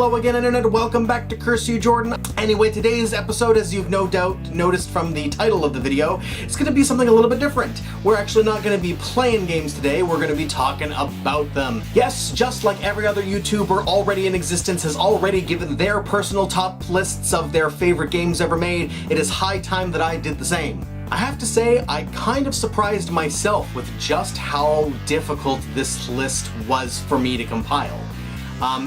Hello again, Internet. Welcome back to CYJ. Anyway, today's episode, as you've no doubt noticed from the title of the video, it's going to be something a little bit different. We're actually not going to be playing games today, we're going to be talking about them. Yes, just like every other YouTuber already in existence has already given their personal top lists of their favorite games ever made, it is high time that I did the same. I have to say, I kind of surprised myself with just how difficult this list was for me to compile.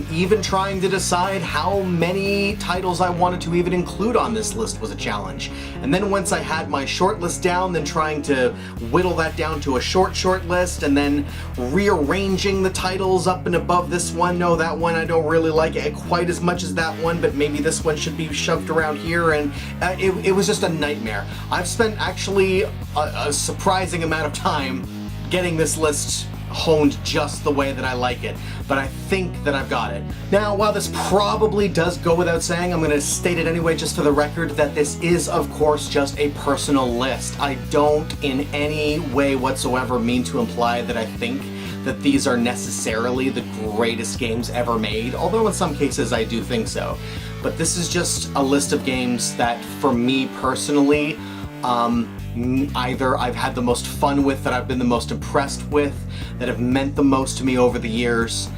Even trying to decide how many titles I wanted to even include on this list was a challenge. And then once I had my short list down, then trying to whittle that down to a short list, and then rearranging the titles up and above this one. No, that one I don't really like it quite as much as that one, but maybe this one should be shoved around here, and it was just a nightmare. I've spent actually a surprising amount of time getting this list honed just the way that I like it, but I think that I've got it. Now, while this probably does go without saying, I'm going to state it anyway just for the record that this is, of course, just a personal list. I don't in any way whatsoever mean to imply that I think that these are necessarily the greatest games ever made, although in some cases I do think so. But this is just a list of games that, for me personally, either I've had the most fun with, that I've been the most impressed with, that have meant the most to me over the years.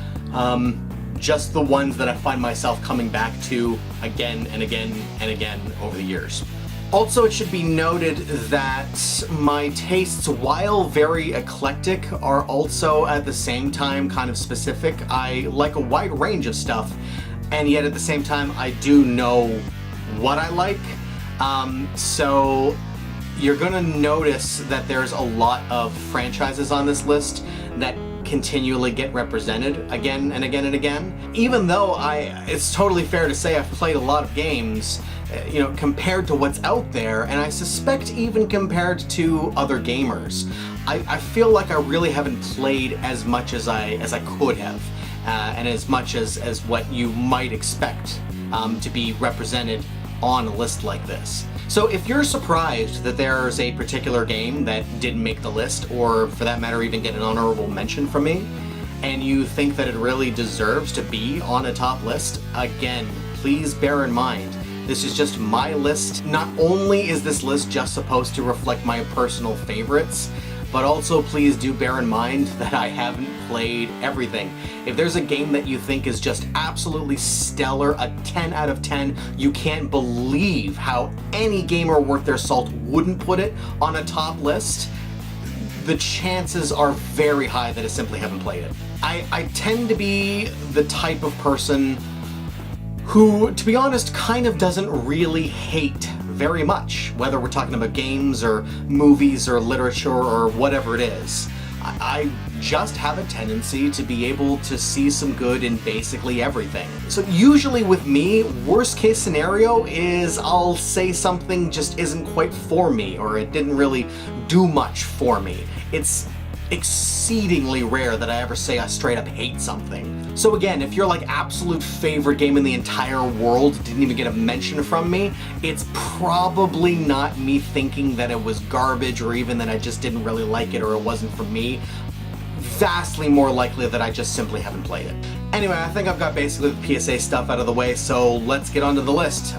Just the ones that I find myself coming back to again and again and again over the years. Also, it should be noted that my tastes, while very eclectic, are also at the same time kind of specific. I like a wide range of stuff, and yet at the same time I do know what I like. So you're gonna notice that there's a lot of franchises on this list that continually get represented again and again and again. Even though it's totally fair to say I've played a lot of games, you know, compared to what's out there, and I suspect even compared to other gamers, I feel like I really haven't played as much as I could have, and as much as what you might expect to be represented on a list like this. So if you're surprised that there's a particular game that didn't make the list, or for that matter even get an honorable mention from me, and you think that it really deserves to be on a top list, again, please bear in mind, this is just my list. Not only is this list just supposed to reflect my personal favorites, but also please do bear in mind that I haven't played everything. If there's a game that you think is just absolutely stellar, a 10 out of 10, you can't believe how any gamer worth their salt wouldn't put it on a top list, the chances are very high that I simply haven't played it. I tend to be the type of person who, to be honest, kind of doesn't really hate very much, whether we're talking about games or movies or literature or whatever it is. I just have a tendency to be able to see some good in basically everything. So usually with me, worst case scenario is I'll say something just isn't quite for me, or it didn't really do much for me. It's exceedingly rare that I ever say I straight up hate something. So again, if your like absolute favorite game in the entire world didn't even get a mention from me, it's probably not me thinking that it was garbage, or even that I just didn't really like it, or it wasn't for me. Vastly more likely that I just simply haven't played it. Anyway, I think I've got basically the PSA stuff out of the way, so let's get onto the list.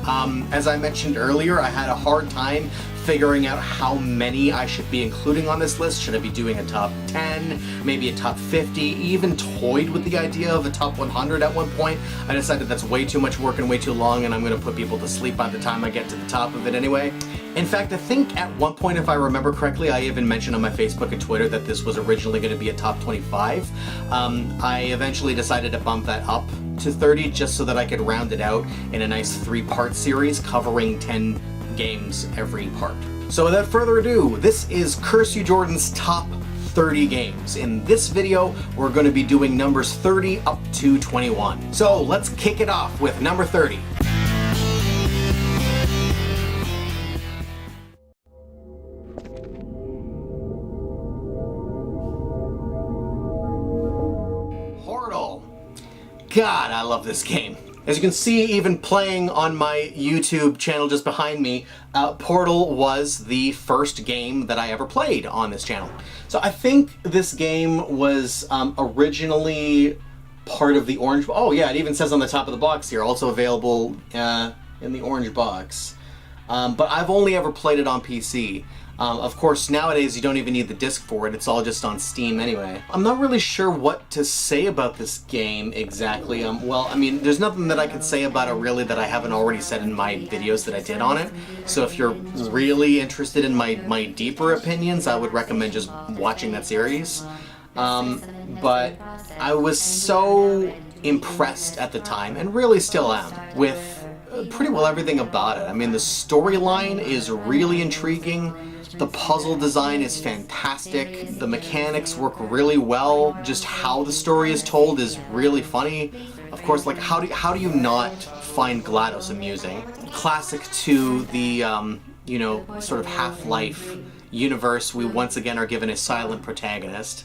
As I mentioned earlier, I had a hard time figuring out how many I should be including on this list. Should I be doing a top 10, maybe a top 50, even toyed with the idea of a top 100 at one point. I decided that's way too much work and way too long, and I'm gonna put people to sleep by the time I get to the top of it anyway. In fact, I think at one point, if I remember correctly, I even mentioned on my Facebook and Twitter that this was originally going to be a top 25. I eventually decided to bump that up to 30 just so that I could round it out in a nice 3-part series covering 10 games every part. So without further ado, this is CYJ's top 30 games. In this video, we're going to be doing numbers 30 up to 21. So let's kick it off with number 30. God, I love this game. As you can see, even playing on my YouTube channel just behind me, Portal was the first game that I ever played on this channel. So I think this game was originally part of the orange. Oh yeah, it even says on the top of the box here, also available in the orange box. But I've only ever played it on PC. Of course, nowadays you don't even need the disc for it. It's all just on Steam anyway. I'm not really sure what to say about this game exactly. Well, I mean, there's nothing that I could say about it really that I haven't already said in my videos that I did on it. So if you're really interested in my deeper opinions, I would recommend just watching that series. But I was so impressed at the time, and really still am, with pretty well everything about it. I mean, the storyline is really intriguing. The puzzle design is fantastic. The mechanics work really well. Just how the story is told is really funny. Of course, like how do you not find GLaDOS amusing? Classic to the you know, sort of Half-Life universe, we once again are given a silent protagonist.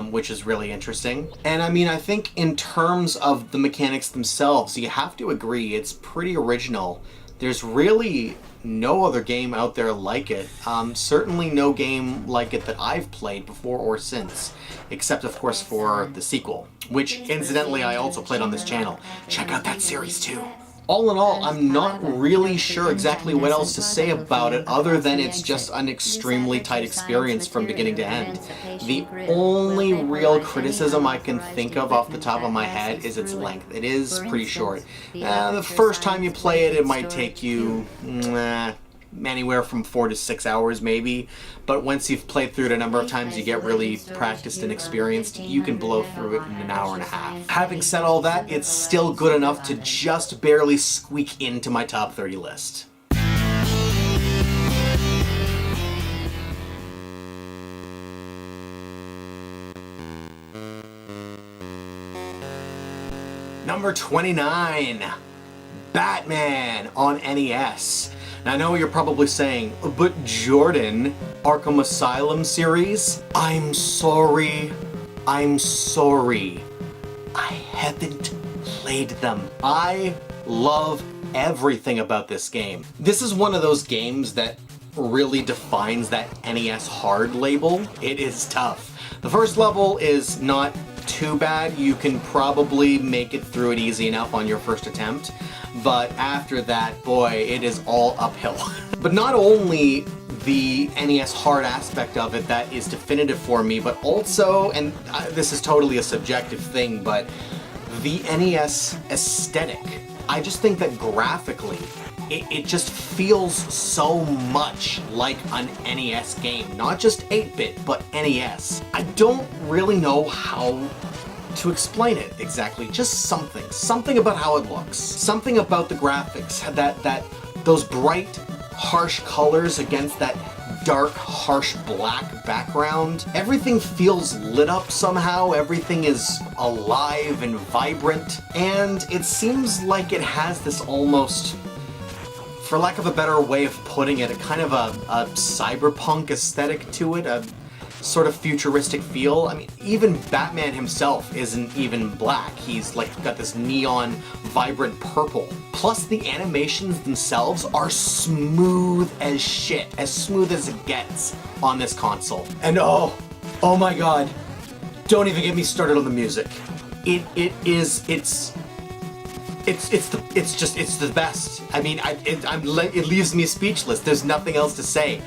Which is really interesting. And I mean, I think in terms of the mechanics themselves, you have to agree, it's pretty original. There's really no other game out there like it. Certainly no game like it that I've played before or since, except of course for the sequel, which incidentally I also played on this channel. Check out that series too. All in all, I'm not really sure exactly what else to say about it other than it's just an extremely tight experience from beginning to end. The only real criticism I can think of off the top of my head is its length. It is pretty short. The first time you play it, it might take you anywhere from 4 to 6 hours maybe, but once you've played through it a number of times, you get really practiced and experienced, you can blow through it in an hour and a half. Having said all that, it's still good enough to just barely squeak into my top 30 list. Number 29, Batman on NES. Now, I know you're probably saying, but Jordan, Arkham Asylum series? I'm sorry. I haven't played them. I love everything about this game. This is one of those games that really defines that NES hard label. It is tough. The first level is not too bad. You can probably make it through it easy enough on your first attempt. But after that, boy, it is all uphill. But not only the NES hard aspect of it that is definitive for me, but also, and this is totally a subjective thing, but the NES aesthetic. I just think that graphically, it just feels so much like an NES game. Not just 8-bit, but NES. I don't really know how to explain it exactly. Just something about how it looks, something about the graphics, those bright, harsh colors against that dark, harsh black background. Everything feels lit up somehow. Everything is alive and vibrant, and it seems like it has this almost, for lack of a better way of putting it, a kind of a cyberpunk aesthetic to it, a sort of futuristic feel. I mean, even Batman himself isn't even black. He's like got this neon, vibrant purple. Plus the animations themselves are smooth as shit, as smooth as it gets on this console. And oh my god, don't even get me started on the music. It's the best. I mean, it leaves me speechless. There's nothing else to say.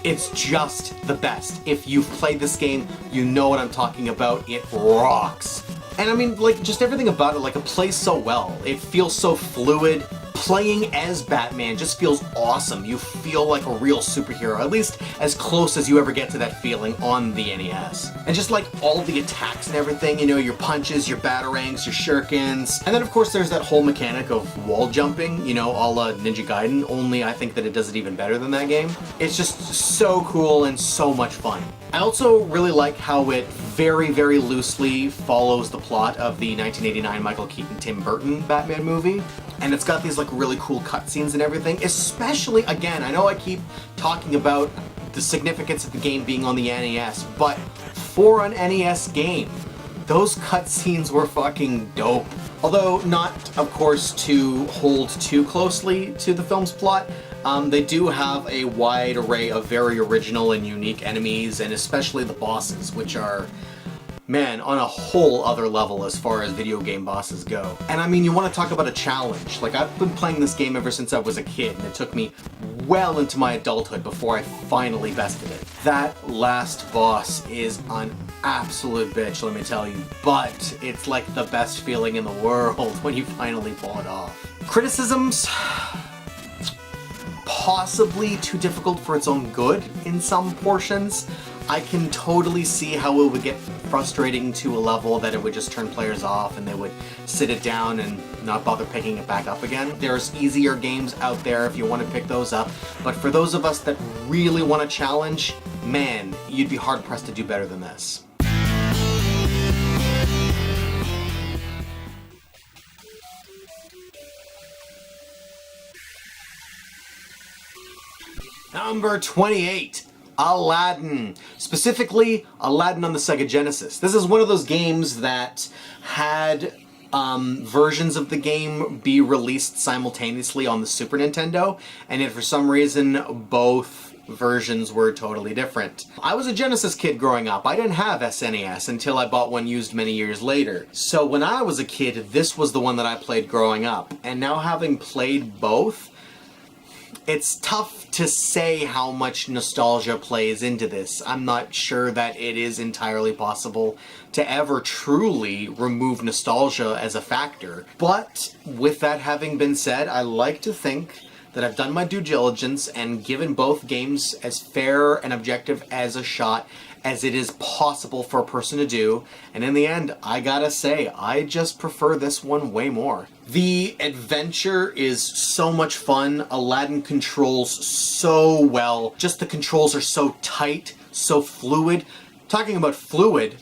It's just the best. If you've played this game, you know what I'm talking about. It rocks. And I mean, like, just everything about it, like, it plays so well. It feels so fluid. Playing as Batman just feels awesome. You feel like a real superhero, at least as close as you ever get to that feeling on the NES. And just like all the attacks and everything, you know, your punches, your batarangs, your shurikens. And then of course there's that whole mechanic of wall jumping, you know, a la Ninja Gaiden, only I think that it does it even better than that game. It's just so cool and so much fun. I also really like how it very, very loosely follows the plot of the 1989 Michael Keaton Tim Burton Batman movie. And it's got these like really cool cutscenes and everything, especially, again, I know I keep talking about the significance of the game being on the NES, but for an NES game, those cutscenes were fucking dope. Although not, of course, to hold too closely to the film's plot, they do have a wide array of very original and unique enemies, and especially the bosses, which are man, on a whole other level as far as video game bosses go. And I mean, you want to talk about a challenge. Like, I've been playing this game ever since I was a kid, and it took me well into my adulthood before I finally bested it. That last boss is an absolute bitch, let me tell you, but it's like the best feeling in the world when you finally pull it off. Criticisms? Possibly too difficult for its own good in some portions. I can totally see how it would get frustrating to a level that it would just turn players off and they would sit it down and not bother picking it back up again. There's easier games out there if you want to pick those up, but for those of us that really want a challenge, man, you'd be hard-pressed to do better than this. Number 28. Aladdin. Specifically, Aladdin on the Sega Genesis. This is one of those games that had versions of the game be released simultaneously on the Super Nintendo, and yet for some reason both versions were totally different. I was a Genesis kid growing up. I didn't have SNES until I bought one used many years later. So when I was a kid, this was the one that I played growing up. And now having played both, it's tough to say how much nostalgia plays into this. I'm not sure that it is entirely possible to ever truly remove nostalgia as a factor. But with that having been said, I like to think that I've done my due diligence and given both games as fair and objective as a shot as it is possible for a person to do, and in the end, I gotta say, I just prefer this one way more. The adventure is so much fun. Aladdin controls so well. Just the controls are so tight, so fluid. Talking about fluid,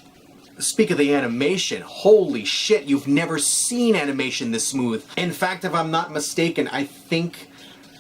speak of the animation, holy shit, you've never seen animation this smooth. In fact, if I'm not mistaken, I think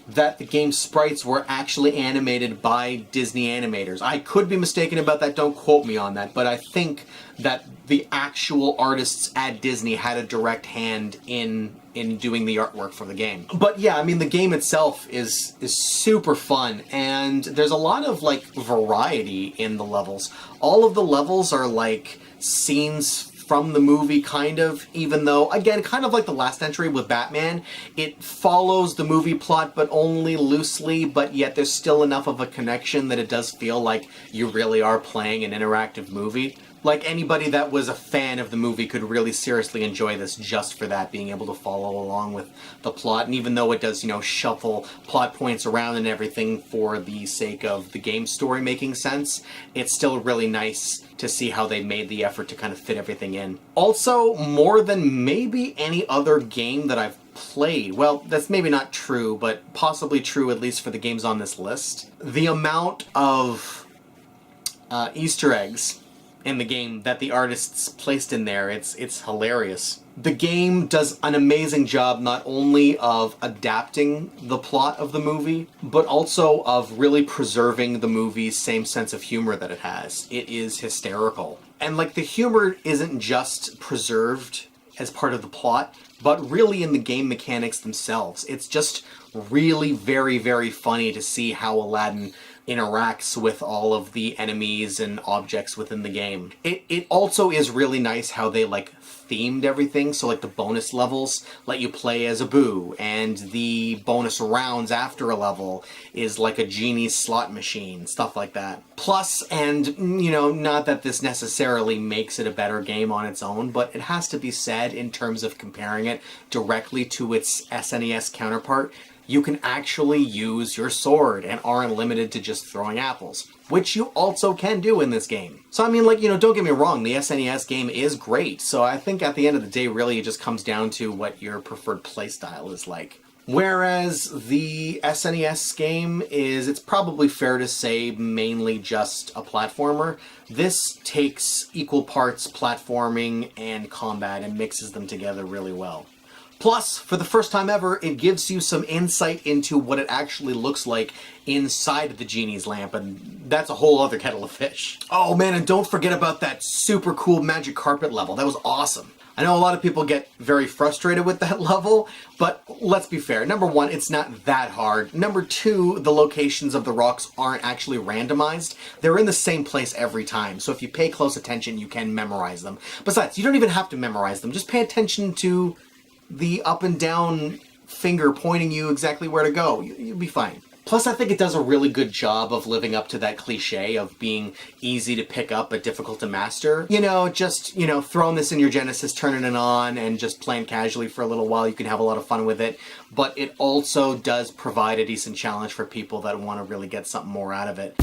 that the game's sprites were actually animated by Disney animators. I could be mistaken about that, don't quote me on that, but I think that the actual artists at Disney had a direct hand in doing the artwork for the game. But yeah, I mean, the game itself is super fun, and there's a lot of like variety in the levels. All of the levels are like scenes from the movie, kind of, even though, again, kind of like the last entry with Batman, it follows the movie plot, but only loosely, but yet there's still enough of a connection that it does feel like you really are playing an interactive movie. Like, anybody that was a fan of the movie could really seriously enjoy this just for that, being able to follow along with the plot. And even though it does, you know, shuffle plot points around and everything for the sake of the game story making sense, it's still really nice to see how they made the effort to kind of fit everything in. Also, more than maybe any other game that I've played, well, that's maybe not true, but possibly true at least for the games on this list, the amount of Easter eggs in the game that the artists placed in there, it's hilarious. The game does an amazing job not only of adapting the plot of the movie, but also of really preserving the movie's same sense of humor that it has. It is hysterical. And like, the humor isn't just preserved as part of the plot, but really in the game mechanics themselves. It's just really very, very funny to see how Aladdin interacts with all of the enemies and objects within the game. It also is really nice how they like themed everything, so like the bonus levels let you play as Abu, and the bonus rounds after a level is like a genie's slot machine, stuff like that. Plus, and you know, not that this necessarily makes it a better game on its own, but it has to be said in terms of comparing it directly to its SNES counterpart, you can actually use your sword and aren't limited to just throwing apples, which you also can do in this game. So I mean, like, you know, don't get me wrong, the SNES game is great, so I think at the end of the day, really, it just comes down to what your preferred playstyle is like. Whereas the SNES game is, it's probably fair to say, mainly just a platformer. This takes equal parts platforming and combat and mixes them together really well. Plus, for the first time ever, it gives you some insight into what it actually looks like inside the genie's lamp, and that's a whole other kettle of fish. Oh man, and don't forget about that super cool magic carpet level. That was awesome. I know a lot of people get very frustrated with that level, but let's be fair. Number one, it's not that hard. Number two, the locations of the rocks aren't actually randomized. They're in the same place every time, so if you pay close attention, you can memorize them. Besides, you don't even have to memorize them. Just pay attention to the up and down finger pointing you exactly where to go. You'll be fine. Plus, I think it does a really good job of living up to that cliche of being easy to pick up but difficult to master. Just throwing this in your Genesis, turning it on, and just playing casually for a little while, you can have a lot of fun with it. But it also does provide a decent challenge for people that want to really get something more out of it.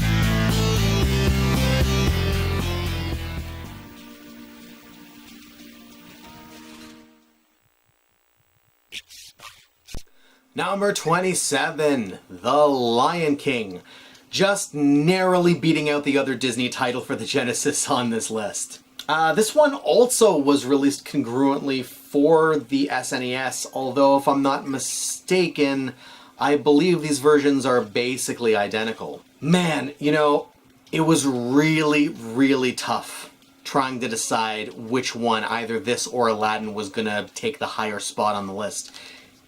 Number 27, The Lion King. Just narrowly beating out the other Disney title for the Genesis on this list. This one also was released congruently for the SNES, although if I'm not mistaken, I believe these versions are basically identical. Man, it was really, really tough trying to decide which one, either this or Aladdin, was gonna take the higher spot on the list.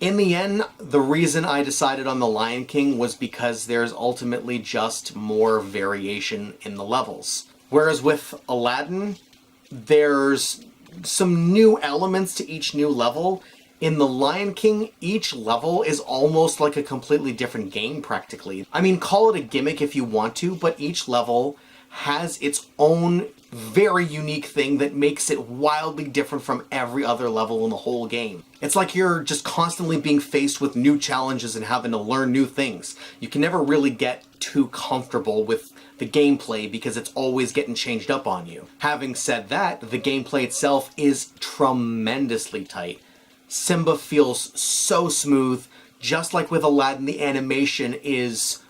In the end, the reason I decided on The Lion King was because there's ultimately just more variation in the levels. Whereas with Aladdin, there's some new elements to each new level. In The Lion King, each level is almost like a completely different game practically. I mean, call it a gimmick if you want to, but each level has its own very unique thing that makes it wildly different from every other level in the whole game. It's like you're just constantly being faced with new challenges and having to learn new things. You can never really get too comfortable with the gameplay because it's always getting changed up on you. Having said that, the gameplay itself is tremendously tight. Simba feels so smooth. Just like with Aladdin, the animation is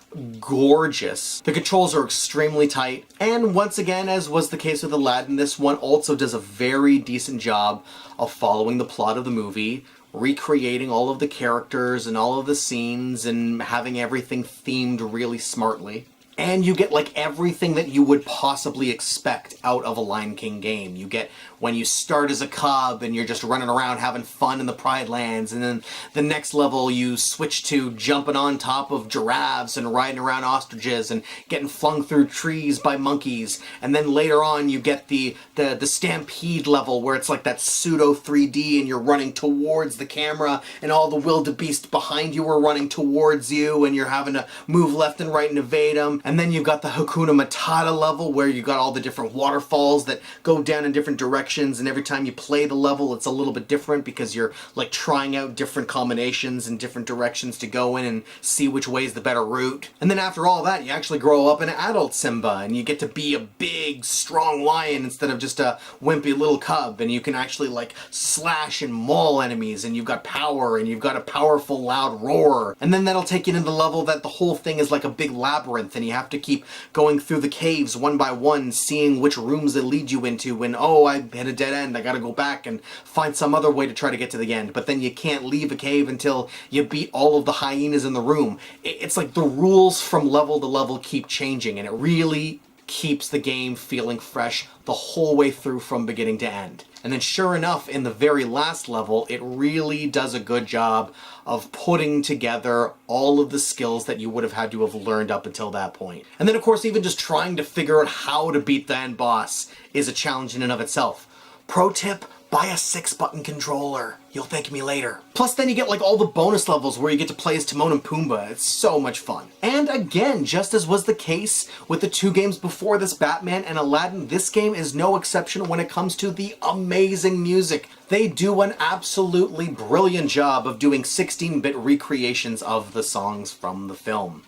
gorgeous. The controls are extremely tight, and once again, as was the case with Aladdin, this one also does a very decent job of following the plot of the movie, recreating all of the characters and all of the scenes and having everything themed really smartly. And you get like everything that you would possibly expect out of a Lion King game. You get when you start as a cub and you're just running around having fun in the Pride Lands, and then the next level you switch to jumping on top of giraffes and riding around ostriches and getting flung through trees by monkeys. And then later on you get the stampede level where it's like that pseudo 3D and you're running towards the camera and all the wildebeest behind you are running towards you and you're having to move left and right and evade them. And then you've got the Hakuna Matata level where you've got all the different waterfalls that go down in different directions, and every time you play the level it's a little bit different because you're like trying out different combinations and different directions to go in and see which way is the better route. And then after all that, you actually grow up an adult Simba and you get to be a big, strong lion instead of just a wimpy little cub, and you can actually like slash and maul enemies, and you've got power and you've got a powerful loud roar. And then that'll take you into the level that the whole thing is like a big labyrinth and you have to keep going through the caves one by one, seeing which rooms they lead you into, and oh, I hit a dead end, I gotta go back and find some other way to try to get to the end. But then you can't leave a cave until you beat all of the hyenas in the room. It's like the rules from level to level keep changing, and it really keeps the game feeling fresh the whole way through from beginning to end. And then sure enough, in the very last level, it really does a good job of putting together all of the skills that you would have had to have learned up until that point. And then of course, even just trying to figure out how to beat the end boss is a challenge in and of itself. Pro tip, buy a 6-button controller. You'll thank me later. Plus then you get like all the bonus levels where you get to play as Timon and Pumbaa. It's so much fun. And again, just as was the case with the two games before this, Batman and Aladdin, this game is no exception when it comes to the amazing music. They do an absolutely brilliant job of doing 16-bit recreations of the songs from the film.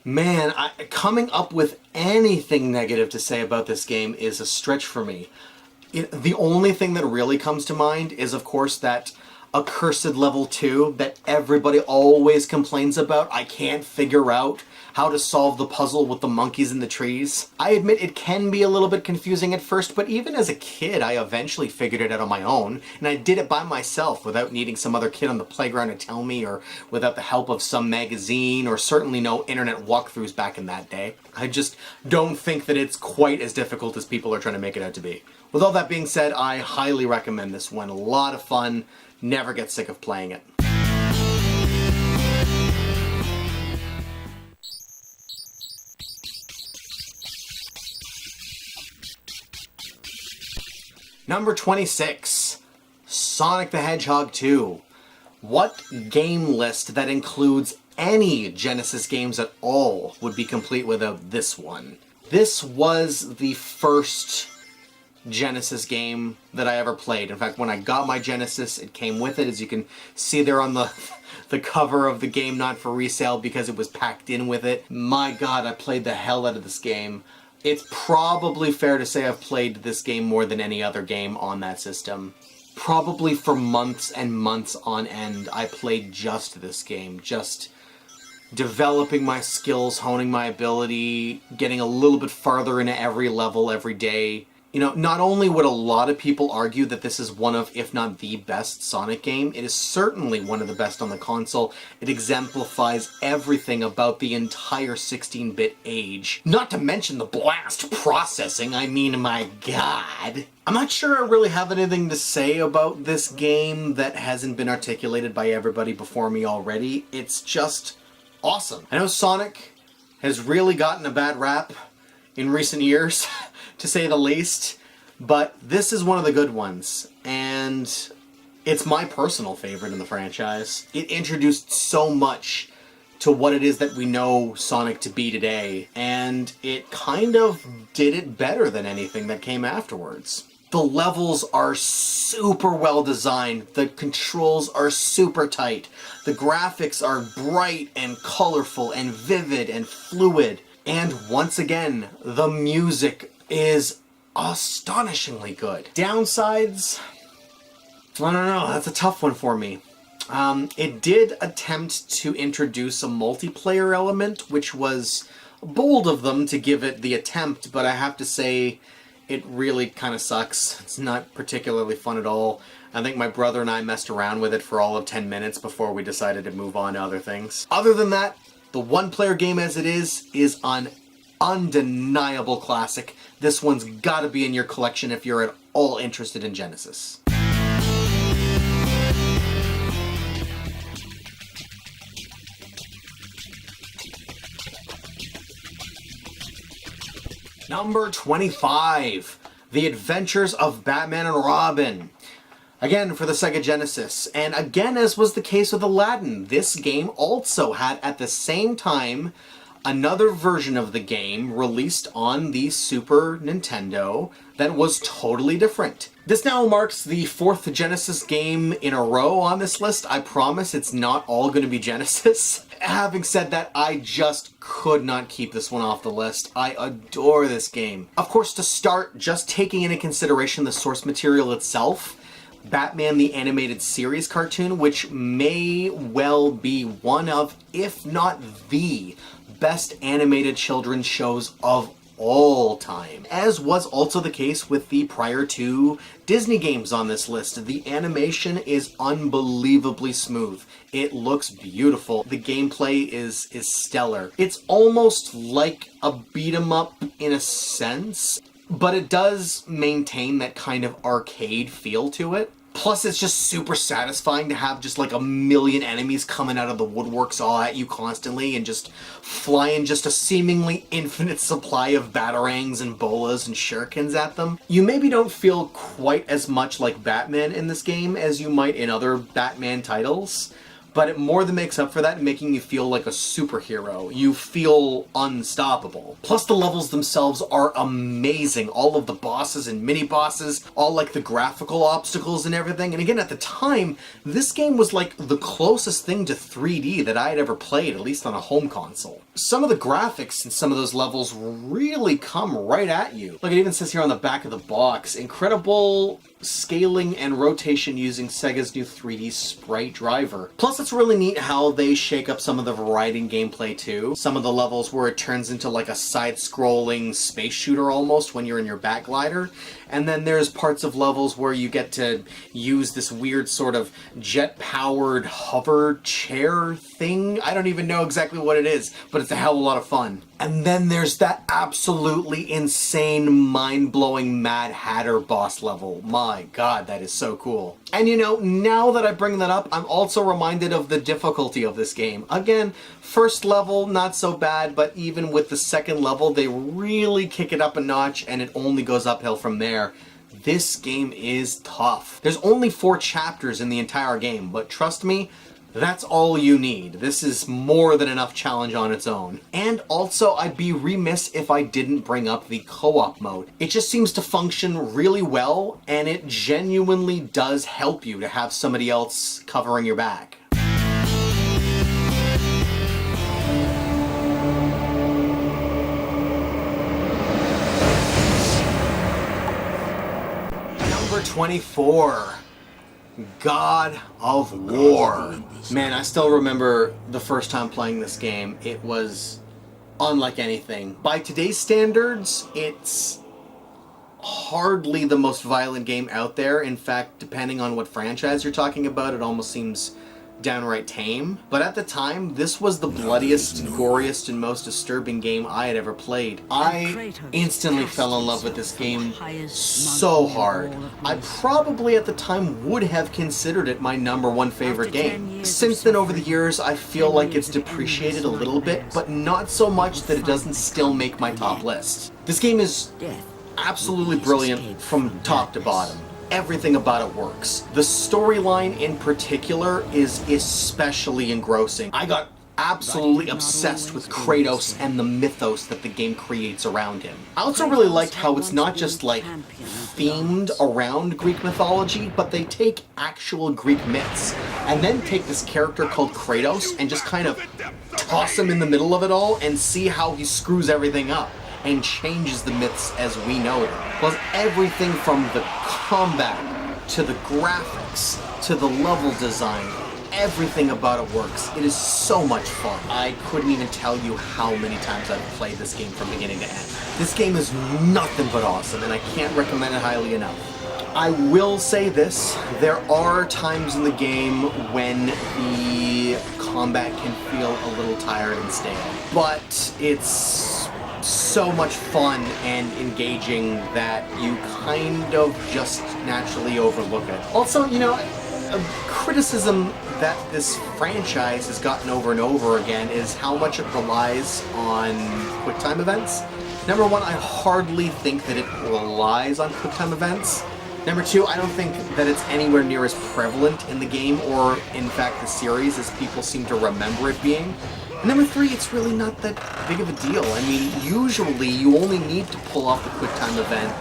Man, coming up with anything negative to say about this game is a stretch for me. The only thing that really comes to mind is, of course, that accursed level 2 that everybody always complains about. I can't figure out how to solve the puzzle with the monkeys in the trees. I admit it can be a little bit confusing at first, but even as a kid, I eventually figured it out on my own, and I did it by myself without needing some other kid on the playground to tell me, or without the help of some magazine, or certainly no internet walkthroughs back in that day. I just don't think that it's quite as difficult as people are trying to make it out to be. With all that being said, I highly recommend this one. A lot of fun, never get sick of playing it. Number 26, Sonic the Hedgehog 2. What game list that includes any Genesis games at all would be complete without this one? This was the first Genesis game that I ever played. In fact, when I got my Genesis, it came with it, as you can see there on the cover of the game, not for resale, because it was packed in with it. My God, I played the hell out of this game. It's probably fair to say I've played this game more than any other game on that system. Probably for months and months on end, I played just this game. Just developing my skills, honing my ability, getting a little bit farther into every level every day. You know, not only would a lot of people argue that this is one of, if not the best Sonic game, it is certainly one of the best on the console. It exemplifies everything about the entire 16-bit age. Not to mention the blast processing, I mean, my God. I'm not sure I really have anything to say about this game that hasn't been articulated by everybody before me already. It's just awesome. I know Sonic has really gotten a bad rap in recent years, to say the least, but this is one of the good ones, and it's my personal favorite in the franchise. It introduced so much to what it is that we know Sonic to be today, and it kind of did it better than anything that came afterwards. The levels are super well designed, the controls are super tight, the graphics are bright and colorful and vivid and fluid. And once again, the music is astonishingly good. Downsides? I don't know, that's a tough one for me. It did attempt to introduce a multiplayer element, which was bold of them to give it the attempt, but I have to say, it really kind of sucks. It's not particularly fun at all. I think my brother and I messed around with it for all of 10 minutes before we decided to move on to other things. Other than that, the one-player game as it is an undeniable classic. This one's gotta be in your collection if you're at all interested in Genesis. Number 25, The Adventures of Batman and Robin. Again, for the Sega Genesis. And again, as was the case with Aladdin, this game also had at the same time another version of the game released on the Super Nintendo that was totally different. This now marks the 4th Genesis game in a row on this list. I promise it's not all going to be Genesis. Having said that, I just could not keep this one off the list. I adore this game. Of course, to start, just taking into consideration the source material itself, Batman the Animated Series cartoon, which may well be one of, if not the best animated children's shows of all time. As was also the case with the prior 2 Disney games on this list. The animation is unbelievably smooth. It looks beautiful. The gameplay is stellar. It's almost like a beat 'em up in a sense, but it does maintain that kind of arcade feel to it. Plus, it's just super satisfying to have just like a million enemies coming out of the woodworks all at you constantly and just flying just a seemingly infinite supply of batarangs and bolas and shurikens at them. You maybe don't feel quite as much like Batman in this game as you might in other Batman titles, but it more than makes up for that, making you feel like a superhero. You feel unstoppable. Plus, the levels themselves are amazing. All of the bosses and mini-bosses, all like the graphical obstacles and everything. And again, at the time, this game was like the closest thing to 3D that I had ever played, at least on a home console. Some of the graphics in some of those levels really come right at you. Like it even says here on the back of the box, incredible scaling and rotation using Sega's new 3D sprite driver. Plus, it's really neat how they shake up some of the variety in gameplay too. Some of the levels where it turns into like a side-scrolling space shooter almost when you're in your bat glider. And then there's parts of levels where you get to use this weird sort of jet-powered hover chair thing. I don't even know exactly what it is, but it's a hell of a lot of fun. And then there's that absolutely insane, mind-blowing Mad Hatter boss level. My god, that is so cool. And you know, now that I bring that up, I'm also reminded of the difficulty of this game. Again, first level, not so bad, but even with the second level, they really kick it up a notch and it only goes uphill from there. This game is tough. There's only 4 chapters in the entire game, but trust me, that's all you need. This is more than enough challenge on its own. And also, I'd be remiss if I didn't bring up the co-op mode. It just seems to function really well, and it genuinely does help you to have somebody else covering your back. Number 24. God of War. Man, I still remember the first time playing this game. It was unlike anything. By today's standards, it's hardly the most violent game out there. In fact, depending on what franchise you're talking about, it almost seems downright tame. But at the time, this was the bloodiest, goriest, and most disturbing game I had ever played. I instantly fell in love with this game so hard. I probably at the time would have considered it my #1 favorite game. Since then, over the years, I feel like it's depreciated a little bit, but not so much that it doesn't still make my top list. This game is absolutely brilliant from top to bottom. Everything about it works. The storyline in particular is especially engrossing. I got absolutely obsessed with Kratos and the mythos that the game creates around him. I also really liked how it's not just like themed around Greek mythology, but they take actual Greek myths and then take this character called Kratos and just kind of toss him in the middle of it all and see how he screws everything up and changes the myths as we know them. Plus, everything from the combat, to the graphics, to the level design, everything about it works. It is so much fun. I couldn't even tell you how many times I've played this game from beginning to end. This game is nothing but awesome, and I can't recommend it highly enough. I will say this, there are times in the game when the combat can feel a little tired and stale, but it's so much fun and engaging that you kind of just naturally overlook it. Also, you know, a criticism that this franchise has gotten over and over again is how much it relies on QuickTime events. Number 1, I hardly think that it relies on QuickTime events. Number 2, I don't think that it's anywhere near as prevalent in the game or, in fact, the series as people seem to remember it being. And number 3, it's really not that big of a deal. I mean, usually you only need to pull off the QuickTime event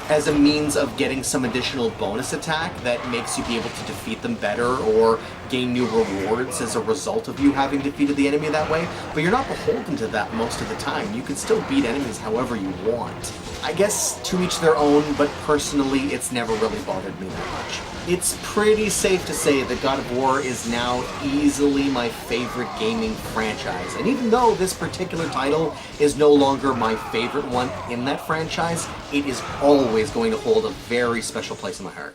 as a means of getting some additional bonus attack that makes you be able to defeat them better or gain new rewards as a result of you having defeated the enemy that way. But you're not beholden to that most of the time. You can still beat enemies however you want. I guess to each their own, but personally it's never really bothered me that much. It's pretty safe to say that God of War is now easily my favorite gaming franchise. And even though this particular title is no longer my favorite one in that franchise, it is always going to hold a very special place in my heart.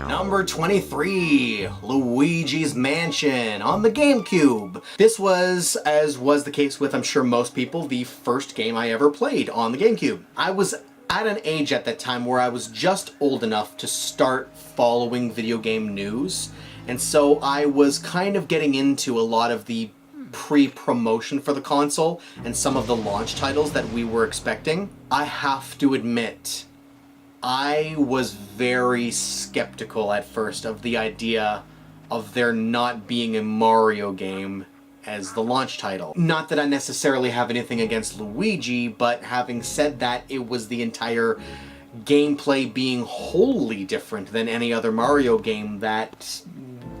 Number 23, Luigi's Mansion on the GameCube. This was, as was the case with I'm sure most people, the first game I ever played on the GameCube. I was at an age at that time where I was just old enough to start following video game news, and so I was kind of getting into a lot of the pre-promotion for the console and some of the launch titles that we were expecting. I have to admit, I was very skeptical at first of the idea of there not being a Mario game as the launch title. Not that I necessarily have anything against Luigi, but having said that, it was the entire gameplay being wholly different than any other Mario game that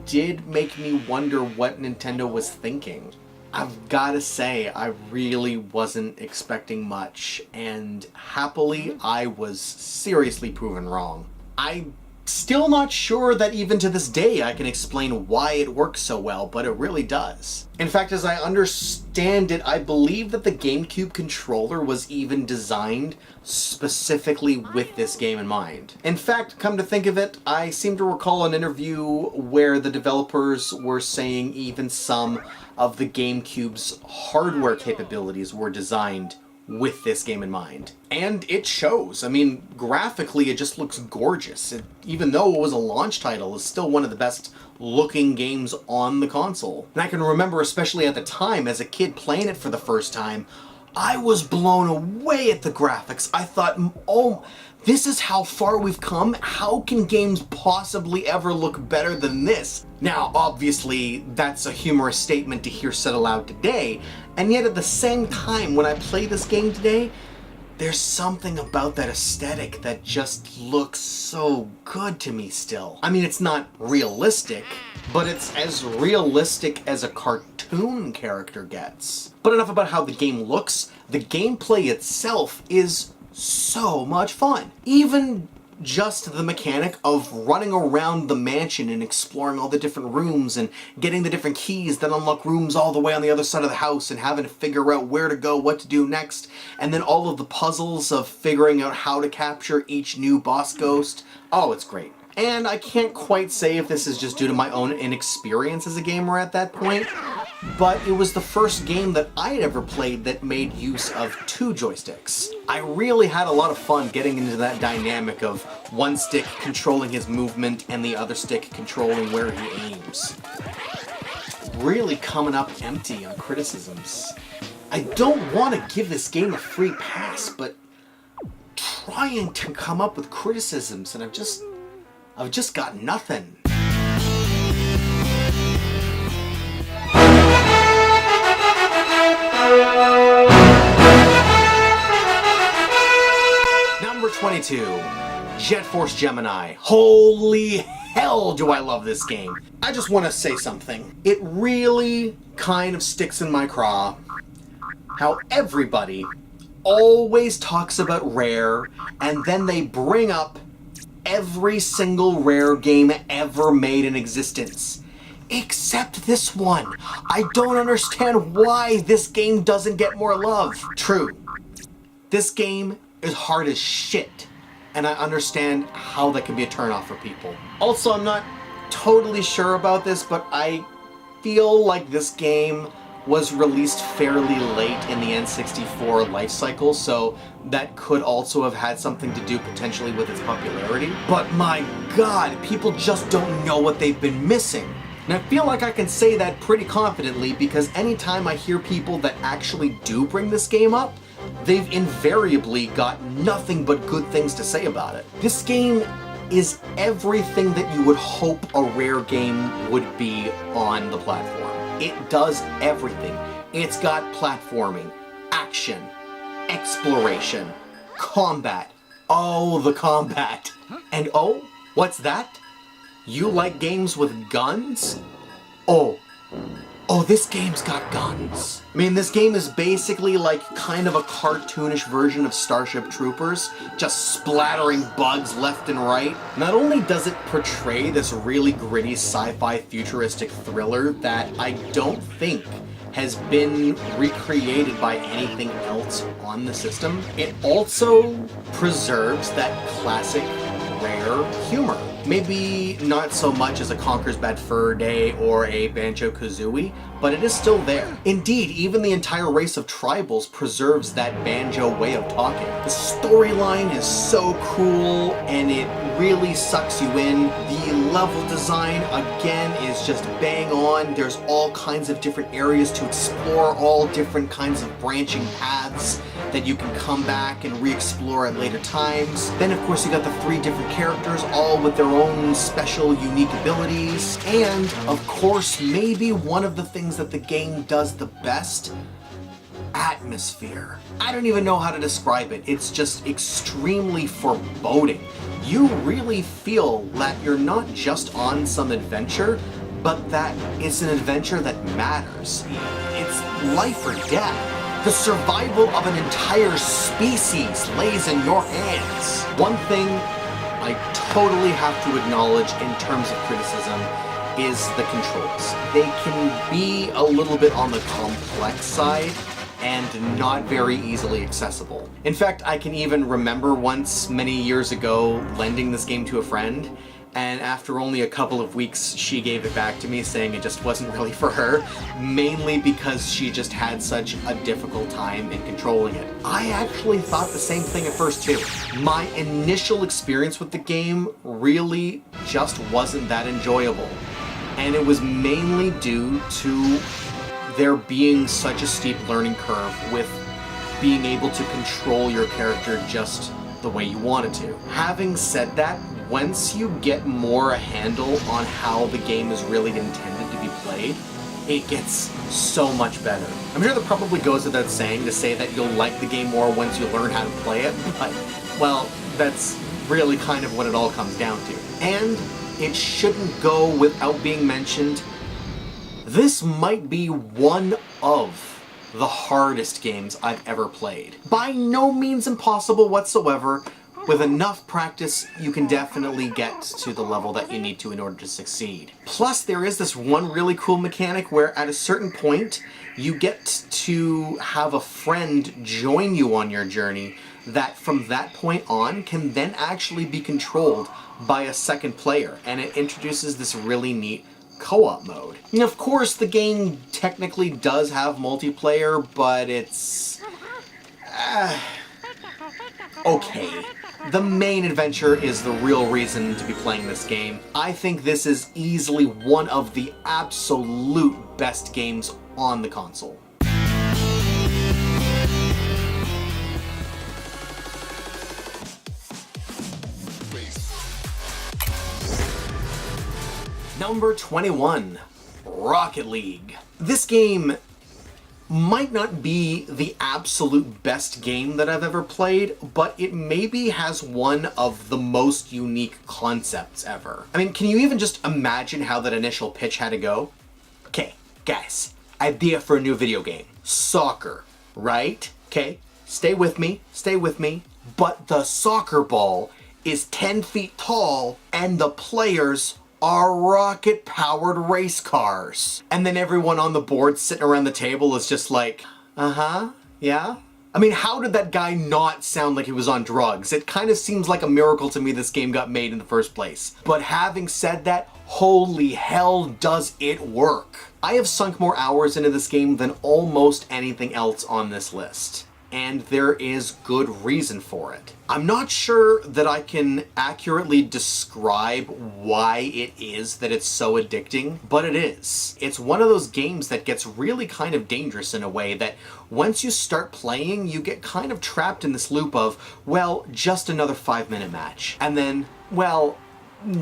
did make me wonder what Nintendo was thinking. I've gotta say, I really wasn't expecting much, and happily, I was seriously proven wrong. I Still not sure that even to this day I can explain why it works so well, but it really does. In fact, as I understand it, I believe that the GameCube controller was even designed specifically with this game in mind. In fact, come to think of it, I seem to recall an interview where the developers were saying even some of the GameCube's hardware capabilities were designed with this game in mind. And it shows. I mean, graphically it just looks gorgeous. Even though it was a launch title, it's still one of the best looking games on the console. And I can remember, especially at the time, as a kid playing it for the first time, I was blown away at the graphics. I thought, oh, this is how far we've come? How can games possibly ever look better than this? Now, obviously, that's a humorous statement to hear said aloud today, and yet at the same time, when I play this game today, there's something about that aesthetic that just looks so good to me still. I mean, it's not realistic, but it's as realistic as a cartoon character gets. But enough about how the game looks. The gameplay itself is so much fun. Even just the mechanic of running around the mansion and exploring all the different rooms and getting the different keys that unlock rooms all the way on the other side of the house and having to figure out where to go, what to do next, and then all of the puzzles of figuring out how to capture each new boss ghost. Oh, it's great. And I can't quite say if this is just due to my own inexperience as a gamer at that point, but it was the first game that I had ever played that made use of 2 joysticks. I really had a lot of fun getting into that dynamic of one stick controlling his movement and the other stick controlling where he aims. Really coming up empty on criticisms. I don't want to give this game a free pass, but trying to come up with criticisms, and I've just got nothing. Number 22, Jet Force Gemini. Holy hell do I love this game. I just want to say something. It really kind of sticks in my craw how everybody always talks about Rare, and then they bring up every single Rare game ever made in existence. Except this one. I don't understand why this game doesn't get more love. True. This game is hard as shit, and I understand how that can be a turnoff for people. Also, I'm not totally sure about this, but I feel like this game was released fairly late in the N64 life cycle, so that could also have had something to do potentially with its popularity. But my god, people just don't know what they've been missing. And I feel like I can say that pretty confidently because anytime I hear people that actually do bring this game up, they've invariably got nothing but good things to say about it. This game is everything that you would hope a Rare game would be on the platform. It does everything. It's got platforming, action, exploration, combat. Oh, the combat. And oh, what's that? You like games with guns? Oh, this game's got guns. I mean, this game is basically like kind of a cartoonish version of Starship Troopers, just splattering bugs left and right. Not only does it portray this really gritty sci-fi futuristic thriller that I don't think has been recreated by anything else on the system, it also preserves that classic Rare humor. Maybe not so much as a Conker's Bad Fur Day or a Banjo-Kazooie, but it is still there. Indeed, even the entire race of tribals preserves that banjo way of talking. The storyline is so cool, and it really sucks you in. The level design, again, is just bang on. There's all kinds of different areas to explore, all different kinds of branching paths that you can come back and re-explore at later times. Then, of course, you got the 3 different characters, all with their own special, unique abilities. And, of course, maybe one of the things that the game does the best, atmosphere. I don't even know how to describe it. It's just extremely foreboding. You really feel that you're not just on some adventure, but that it's an adventure that matters. It's life or death. The survival of an entire species lays in your hands. One thing I totally have to acknowledge in terms of criticism is the controls. They can be a little bit on the complex side and not very easily accessible. In fact, I can even remember once many years ago lending this game to a friend, and after only a couple of weeks she gave it back to me saying it just wasn't really for her, mainly because she just had such a difficult time in controlling it. I actually thought the same thing at first too. My initial experience with the game really just wasn't that enjoyable, and it was mainly due to there being such a steep learning curve with being able to control your character just the way you wanted to. Having said that, once you get more a handle on how the game is really intended to be played, it gets so much better. I'm sure that probably goes without saying to say that you'll like the game more once you learn how to play it, but, well, that's really kind of what it all comes down to. And it shouldn't go without being mentioned, this might be one of the hardest games I've ever played. By no means impossible whatsoever. With enough practice, you can definitely get to the level that you need to in order to succeed. Plus, there is this one really cool mechanic where at a certain point, you get to have a friend join you on your journey that from that point on can then actually be controlled by a second player, and it introduces this really neat co-op mode. And of course, the game technically does have multiplayer, but it's okay. The main adventure is the real reason to be playing this game. I think this is easily one of the absolute best games on the console. Number 21, Rocket League. This game might not be the absolute best game that I've ever played, but it maybe has one of the most unique concepts ever. I mean, can you even just imagine how that initial pitch had to go? Okay, guys, idea for a new video game. Soccer, right? Okay, stay with me, but the soccer ball is 10 feet tall and the players are rocket-powered race cars. And then everyone on the board sitting around the table is just like, yeah? I mean, how did that guy not sound like he was on drugs? It kind of seems like a miracle to me this game got made in the first place. But having said that, holy hell does it work. I have sunk more hours into this game than almost anything else on this list. And there is good reason for it. I'm not sure that I can accurately describe why it is that it's so addicting, but it is. It's one of those games that gets really kind of dangerous in a way that once you start playing, you get kind of trapped in this loop of, well, just another 5-minute match. And then, well,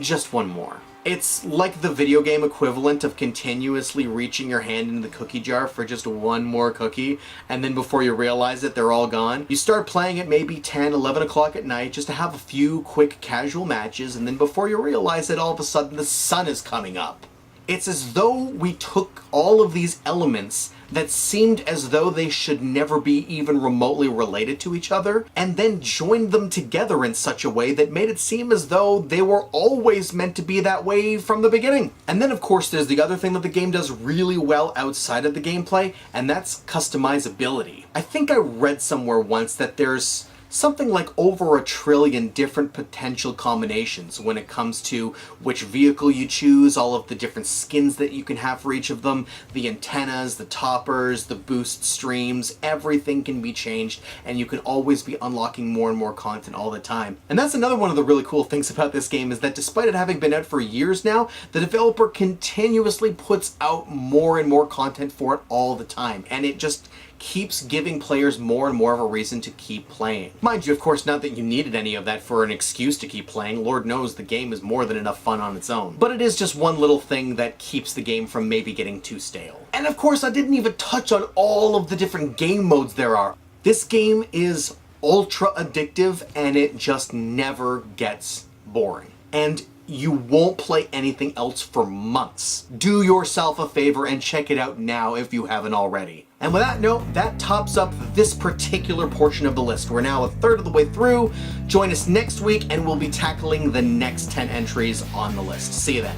just one more. It's like the video game equivalent of continuously reaching your hand into the cookie jar for just one more cookie, and then before you realize it, they're all gone. You start playing at maybe 10, 11 o'clock at night just to have a few quick casual matches, and then before you realize it, all of a sudden the sun is coming up. It's as though we took all of these elements that seemed as though they should never be even remotely related to each other, and then joined them together in such a way that made it seem as though they were always meant to be that way from the beginning. And then of course there's the other thing that the game does really well outside of the gameplay, and that's customizability. I think I read somewhere once that there's something like over 1 trillion different potential combinations when it comes to which vehicle you choose, all of the different skins that you can have for each of them, the antennas, the toppers, the boost streams, everything can be changed, and you can always be unlocking more and more content all the time. And that's another one of the really cool things about this game, is that despite it having been out for years now, the developer continuously puts out more and more content for it all the time, and it just keeps giving players more and more of a reason to keep playing. Mind you, of course, not that you needed any of that for an excuse to keep playing. Lord knows the game is more than enough fun on its own. But it is just one little thing that keeps the game from maybe getting too stale. And of course, I didn't even touch on all of the different game modes there are. This game is ultra addictive, and it just never gets boring. And you won't play anything else for months. Do yourself a favor and check it out now if you haven't already. And with that note, that tops up this particular portion of the list. We're now a third of the way through. Join us next week and we'll be tackling the next 10 entries on the list. See you then.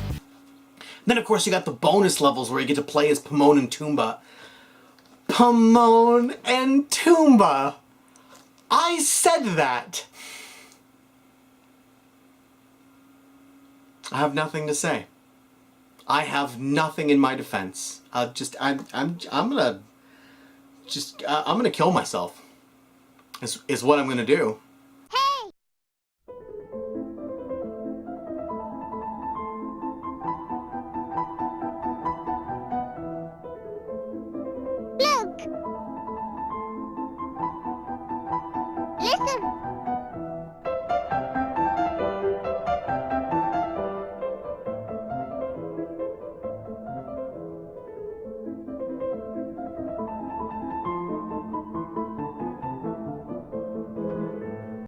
Then of course you got the bonus levels where you get to play as Pomone and Toomba. Pomone and Toomba! I said that! I have nothing to say. I have nothing in my defense. I'm gonna kill myself. Is what I'm gonna do.